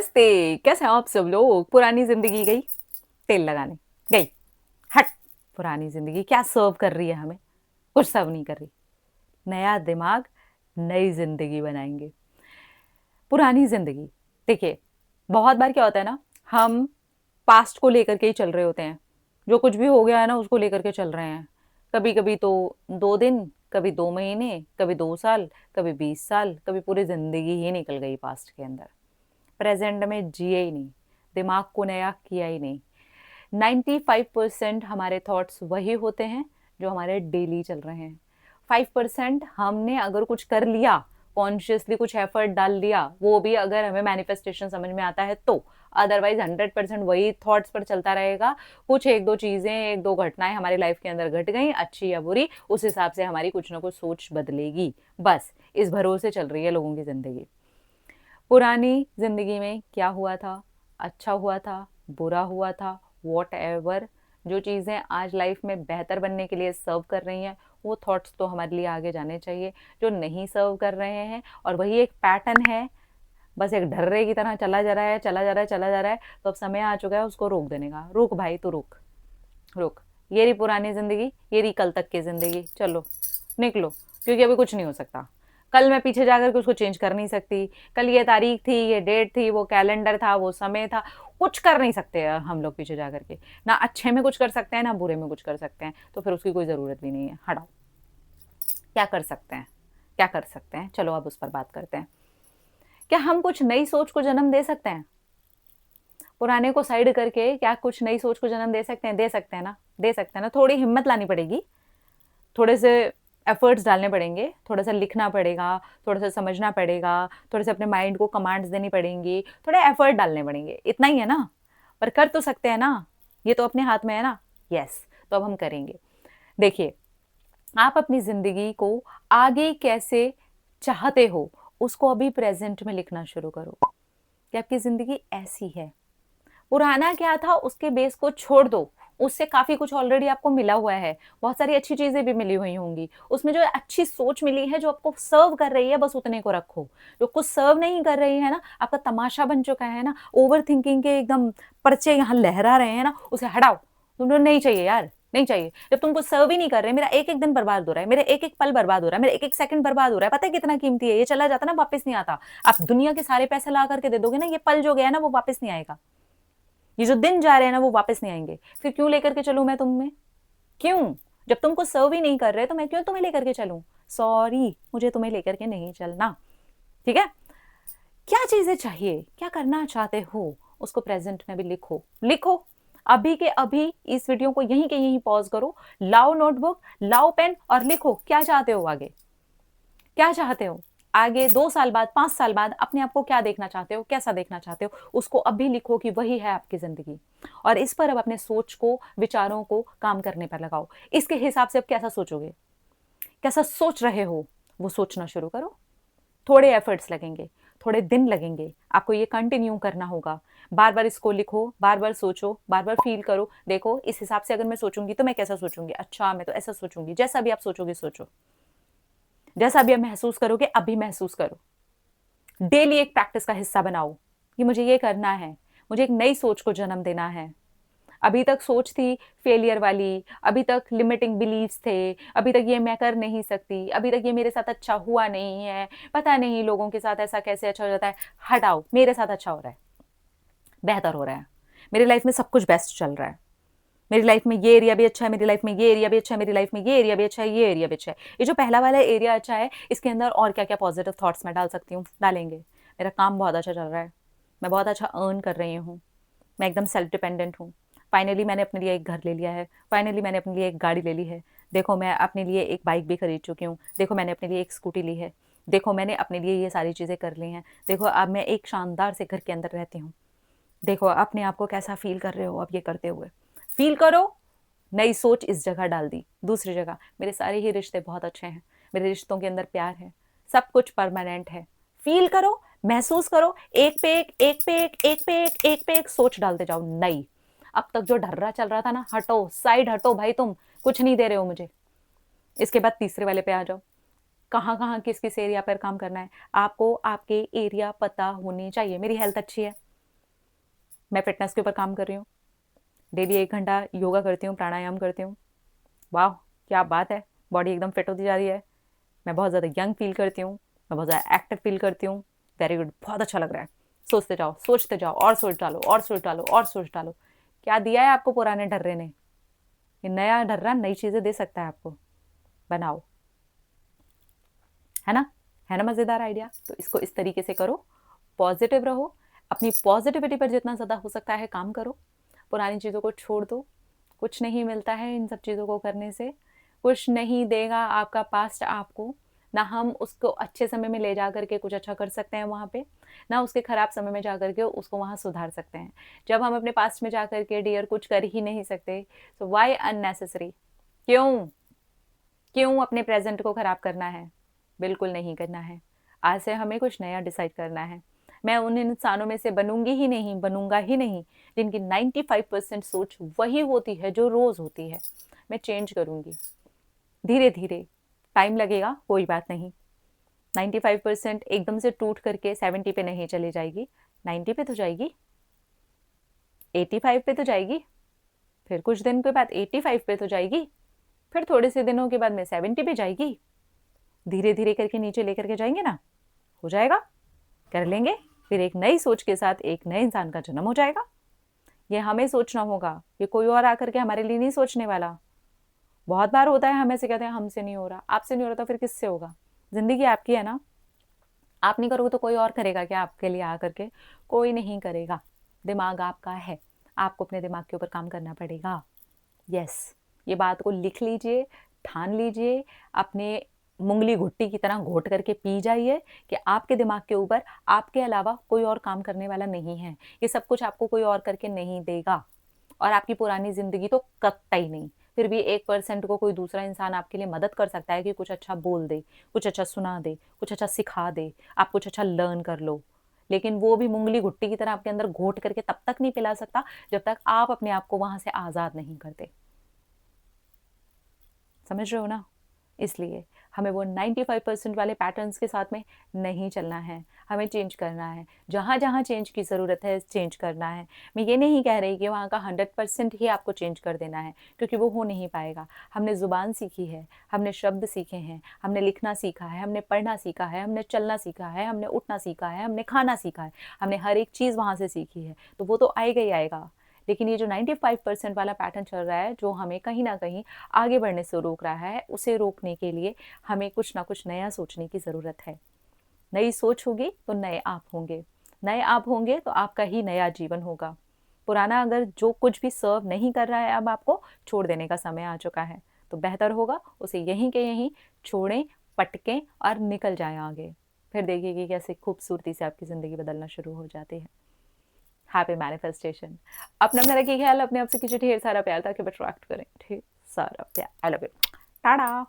नमस्ते। कैसे हैं आप सब लोग? पुरानी जिंदगी गई तेल लगाने, गई। हट। पुरानी जिंदगी क्या सर्व कर रही है हमें? कुछ सर्व नहीं कर रही। नया दिमाग, नई जिंदगी बनाएंगे। पुरानी जिंदगी, देखिए, बहुत बार क्या होता है ना, हम पास्ट को लेकर के ही चल रहे होते हैं। जो कुछ भी हो गया है ना, उसको लेकर के चल रहे हैं। कभी कभी तो 2 दिन, कभी 2 महीने, कभी 2 साल, कभी 20 साल, कभी पूरी जिंदगी ही निकल गई पास्ट के अंदर। प्रेजेंट में जिए ही नहीं, दिमाग को नया किया ही नहीं। 95% हमारे थॉट्स वही होते हैं जो हमारे डेली चल रहे हैं। 5% हमने अगर कुछ कर लिया, कॉन्शियसली कुछ एफर्ट डाल दिया, वो भी अगर हमें मैनिफेस्टेशन समझ में आता है तो। अदरवाइज 100% वही थॉट्स पर चलता रहेगा। कुछ एक दो चीजें, एक दो घटनाएं हमारी लाइफ के अंदर घट गई, अच्छी या बुरी, उस हिसाब से हमारी कुछ ना कुछ सोच बदलेगी। बस इस भरोसे चल रही है लोगों की जिंदगी। पुरानी जिंदगी में क्या हुआ था, अच्छा हुआ था, बुरा हुआ था, वॉट एवर, जो चीज़ें आज लाइफ में बेहतर बनने के लिए सर्व कर रही हैं, वो थॉट्स तो हमारे लिए आगे जाने चाहिए। जो नहीं सर्व कर रहे हैं और वही एक पैटर्न है, बस एक ढर्रे की तरह चला जा रहा है, चला जा रहा है, चला जा रहा है, तो अब समय आ चुका है उसको रोक देने का। रुक भाई, तू रुक, रुक। ये रही पुरानी जिंदगी, ये रही कल तक की जिंदगी, चलो निकलो। क्योंकि अभी कुछ नहीं हो सकता। कल मैं पीछे जाकर के उसको चेंज कर नहीं सकती। कल ये तारीख थी, ये डेट थी, वो कैलेंडर था, वो समय था, कुछ कर नहीं सकते हम लोग पीछे जा करके। ना अच्छे में कुछ कर सकते हैं, ना बुरे में कुछ कर सकते हैं, तो फिर उसकी कोई ज़रूरत भी नहीं है। हटाओ। क्या कर सकते हैं? क्या कर सकते हैं? चलो अब उस पर बात करते हैं। क्या हम कुछ नई सोच को जन्म दे सकते हैं? पुराने को साइड करके क्या कुछ नई सोच को जन्म दे सकते हैं? दे सकते हैं ना, दे सकते हैं ना। थोड़ी हिम्मत लानी पड़ेगी, थोड़े से एफर्ट्स डालने पड़ेंगे, थोड़ा सा लिखना पड़ेगा, थोड़ा सा समझना पड़ेगा, थोड़े से अपने माइंड को कमांड्स देनी पड़ेंगी, थोड़े एफर्ट डालने पड़ेंगे, इतना ही है ना। पर कर तो सकते हैं ना, ये तो अपने हाथ में है ना। यस। तो अब हम करेंगे। देखिए, आप अपनी जिंदगी को आगे कैसे चाहते हो, उसको अभी प्रेजेंट में लिखना शुरू करो कि आपकी जिंदगी ऐसी है। पुराना क्या था उसके बेस को छोड़ दो, उससे काफी कुछ ऑलरेडी आपको मिला हुआ है। बहुत सारी अच्छी चीजें भी मिली हुई होंगी उसमें। जो अच्छी सोच मिली है, जो आपको सर्व कर रही है, बस उतने को रखो। जो कुछ सर्व नहीं कर रही है ना, आपका तमाशा बन चुका है ना, ओवर थिंकिंग के एकदम पर्चे यहाँ लहरा रहे हैं ना, उसे हटाओ। तुमको नहीं चाहिए यार, नहीं चाहिए। जब तुम कुछ सर्व ही नहीं कर रहे, मेरा एक एक दिन बर्बाद हो रहा है, मेरा एक एक पल बर्बाद हो रहा है, मेरा एक एक सेकंड बर्बाद हो रहा है, पता है कितना कीमती है? ये चला जाता ना, वापस नहीं आता। आप दुनिया के सारे पैसे ला करके दे दोगे ना, ये पल जो गया ना वो वापस नहीं आएगा। ये जो दिन जा रहे हैं ना वो वापस नहीं आएंगे। फिर क्यों लेकर के चलूं मैं तुम में? क्यों? जब तुमको सर्व ही नहीं कर रहे तो मैं क्यों तुम्हें लेकर के चलूं? सॉरी, मुझे तुम्हें लेकर के नहीं चलना। ठीक है? क्या चीजें चाहिए, क्या करना चाहते हो, उसको प्रेजेंट में भी लिखो। लिखो अभी के अभी। इस वीडियो को यहीं के यहीं पॉज करो, लाओ नोटबुक, लाओ पेन और लिखो क्या चाहते हो आगे। क्या चाहते हो आगे? 2 साल बाद, 5 साल बाद अपने आप को क्या देखना चाहते हो, कैसा देखना चाहते हो, उसको अभी लिखो कि वही है आपकी जिंदगी। और इस पर अब अपने सोच को, विचारों को काम करने पर लगाओ। इसके हिसाब से अब कैसा सोचोगे, कैसा सोच रहे हो, वो सोचना शुरू करो। थोड़े एफर्ट्स लगेंगे, थोड़े दिन लगेंगे, आपको ये कंटिन्यू करना होगा। बार बार इसको लिखो, बार बार सोचो, बार बार फील करो। देखो इस हिसाब से अगर मैं सोचूंगी तो मैं कैसा सोचूंगी, अच्छा मैं तो ऐसा सोचूंगी। जैसा भी आप सोचोगे सोचो, जैसा भी आप महसूस करोगे अभी महसूस करो। डेली एक प्रैक्टिस का हिस्सा बनाओ कि मुझे ये करना है, मुझे एक नई सोच को जन्म देना है। अभी तक सोच थी फेलियर वाली, अभी तक लिमिटिंग बिलीव्स थे, अभी तक ये मैं कर नहीं सकती, अभी तक ये मेरे साथ अच्छा हुआ नहीं है, पता नहीं लोगों के साथ ऐसा कैसे अच्छा हो जाता है। हटाओ, मेरे साथ अच्छा हो रहा है, बेहतर हो रहा है, मेरी लाइफ में सब कुछ बेस्ट चल रहा है। मेरी लाइफ में ये एरिया भी अच्छा है, मेरी लाइफ में ये एरिया भी अच्छा है, मेरी लाइफ में ये एरिया भी अच्छा है, ये एरिया भी अच्छा है। ये जो पहला वाला एरिया अच्छा है, इसके अंदर और क्या क्या पॉजिटिव थॉट्स मैं डाल सकती हूँ? डालेंगे। मेरा काम बहुत अच्छा चल रहा है, मैं बहुत अच्छा अर्न कर रही हूँ, मैं एकदम सेल्फ डिपेंडेंट हूँ। फाइनली मैंने अपने लिए एक घर ले लिया है, फाइनली मैंने अपने लिए एक गाड़ी ले ली है। देखो मैं अपने लिए एक बाइक भी खरीद चुकी हूँ, देखो मैंने अपने लिए एक स्कूटी ली है, देखो मैंने अपने लिए ये सारी चीज़ें कर ली हैं। देखो अब मैं एक शानदार से घर के अंदर रहती हूँ। देखो अपने आप को कैसा फील कर रहे हो अब ये करते हुए। फील करो। नई सोच इस जगह डाल दी। दूसरी जगह, मेरे सारे ही रिश्ते बहुत अच्छे हैं, मेरे रिश्तों के अंदर प्यार है, सब कुछ परमानेंट है। फील करो, महसूस करो। एक पे एक, एक पे एक, एक पे एक, एक पे एक सोच डालते जाओ नई। अब तक जो ढर्रा चल रहा था ना, हटो, साइड हटो भाई, तुम कुछ नहीं दे रहे हो मुझे। इसके बाद तीसरे वाले पे आ जाओ। कहाँ कहाँ किस किस एरिया पर काम करना है आपको? आपके एरिया पता होनी चाहिए। मेरी हेल्थ अच्छी है, मैं फिटनेस के ऊपर काम कर रही हूँ, डेली 1 घंटा योगा करती हूँ, प्राणायाम करती हूँ। वाह, क्या बात है, बॉडी एकदम फिट होती जा रही है। मैं बहुत ज़्यादा यंग फील करती हूँ, मैं बहुत ज़्यादा एक्टिव फील करती हूँ। वेरी गुड, बहुत अच्छा लग रहा है। सोचते जाओ, सोचते जाओ, और सोच डालो, और सोच डालो, और सोच डालो। क्या दिया है आपको पुराने ढर्रे ने? ये नया ढर्रा नई चीज़ें दे सकता है आपको। बनाओ, है ना? है ना मज़ेदार आइडिया? तो इसको इस तरीके से करो, पॉजिटिव रहो, अपनी पॉजिटिविटी पर जितना ज़्यादा हो सकता है काम करो, पुरानी चीज़ों को छोड़ दो। कुछ नहीं मिलता है इन सब चीज़ों को करने से, कुछ नहीं देगा आपका पास्ट आपको। ना हम उसको अच्छे समय में ले जा करके कुछ अच्छा कर सकते हैं वहाँ पे, ना उसके खराब समय में जा करके उसको वहाँ सुधार सकते हैं। जब हम अपने पास्ट में जा करके डियर कुछ कर ही नहीं सकते, तो वाई अननेसेसरी? क्यों क्यों अपने प्रेजेंट को खराब करना है? बिल्कुल नहीं करना है। आज से हमें कुछ नया डिसाइड करना है। मैं उन इंसानों में से बनूंगी ही नहीं, बनूंगा ही नहीं जिनकी 95% सोच वही होती है जो रोज होती है। मैं चेंज करूंगी धीरे धीरे, टाइम लगेगा, कोई बात नहीं। 95% एकदम से टूट करके 70 पे नहीं चली जाएगी, 90 पे तो जाएगी, 85 पे तो जाएगी, फिर कुछ दिन के बाद 85 पे तो जाएगी, फिर थोड़े से दिनों के बाद में 70 पे जाएगी। धीरे धीरे करके नीचे लेकर के जाएंगे ना, हो जाएगा, कर लेंगे। फिर एक नई सोच के साथ एक नए इंसान का जन्म हो जाएगा। ये हमें सोचना होगा, ये कोई और आकर के हमारे लिए नहीं सोचने वाला। बहुत बार होता है हम ऐसे कहते हैं हमसे नहीं हो रहा, आपसे नहीं हो रहा, तो फिर किससे होगा? जिंदगी आपकी है ना, आप नहीं करोगे तो कोई और करेगा क्या आपके लिए आकर के? कोई नहीं करेगा। दिमाग आपका है, आपको अपने दिमाग के ऊपर काम करना पड़ेगा। यस, ये बात को लिख लीजिए, ठान लीजिए, अपने मुंगली घुट्टी की तरह घोट करके पी जाइए कि आपके दिमाग के ऊपर आपके अलावा कोई और काम करने वाला नहीं है। ये सब कुछ आपको कोई और करके नहीं देगा, और आपकी पुरानी जिंदगी तो कतई नहीं। फिर भी 1% को कोई दूसरा इंसान आपके लिए मदद कर सकता है कि कुछ अच्छा बोल दे, कुछ अच्छा सुना दे, कुछ अच्छा सिखा दे, आप कुछ अच्छा लर्न कर लो। लेकिन वो भी मुंगली घुट्टी की तरह आपके अंदर घोट करके तब तक नहीं पिला सकता जब तक आप अपने आप को वहां से आजाद नहीं करते। समझ रहे हो ना? इसलिए हमें वो 95% वाले पैटर्न्स के साथ में नहीं चलना है, हमें चेंज करना है। जहाँ जहाँ चेंज की ज़रूरत है चेंज करना है। मैं ये नहीं कह रही कि वहाँ का 100% ही आपको चेंज कर देना है, क्योंकि वो हो नहीं पाएगा। हमने ज़ुबान सीखी है, हमने शब्द सीखे हैं, हमने लिखना सीखा है, हमने पढ़ना सीखा है, हमने चलना सीखा है, हमने उठना सीखा है, हमने खाना सीखा है, हमने हर एक चीज़ वहाँ से सीखी है, तो वो तो आएगा ही आएगा। लेकिन ये जो 95% वाला पैटर्न चल रहा है, जो हमें कहीं ना कहीं आगे बढ़ने से रोक रहा है, उसे रोकने के लिए हमें कुछ ना कुछ नया सोचने की ज़रूरत है। नई सोच होगी तो नए आप होंगे, नए आप होंगे तो आपका ही नया जीवन होगा। पुराना अगर जो कुछ भी सर्व नहीं कर रहा है, अब आपको छोड़ देने का समय आ चुका है, तो बेहतर होगा उसे यहीं के यहीं छोड़ें, पटकें और निकल जाएं आगे। फिर देखिए कि कैसे खूबसूरती से आपकी ज़िंदगी बदलना शुरू हो जाती है। Happy manifestation. अपना अपना रखिए ख्याल, अपने आप से कीजिए ढेर सारा प्यार ताकि अट्रैक्ट करें ढेर सारा प्यार। I love you. टाटा।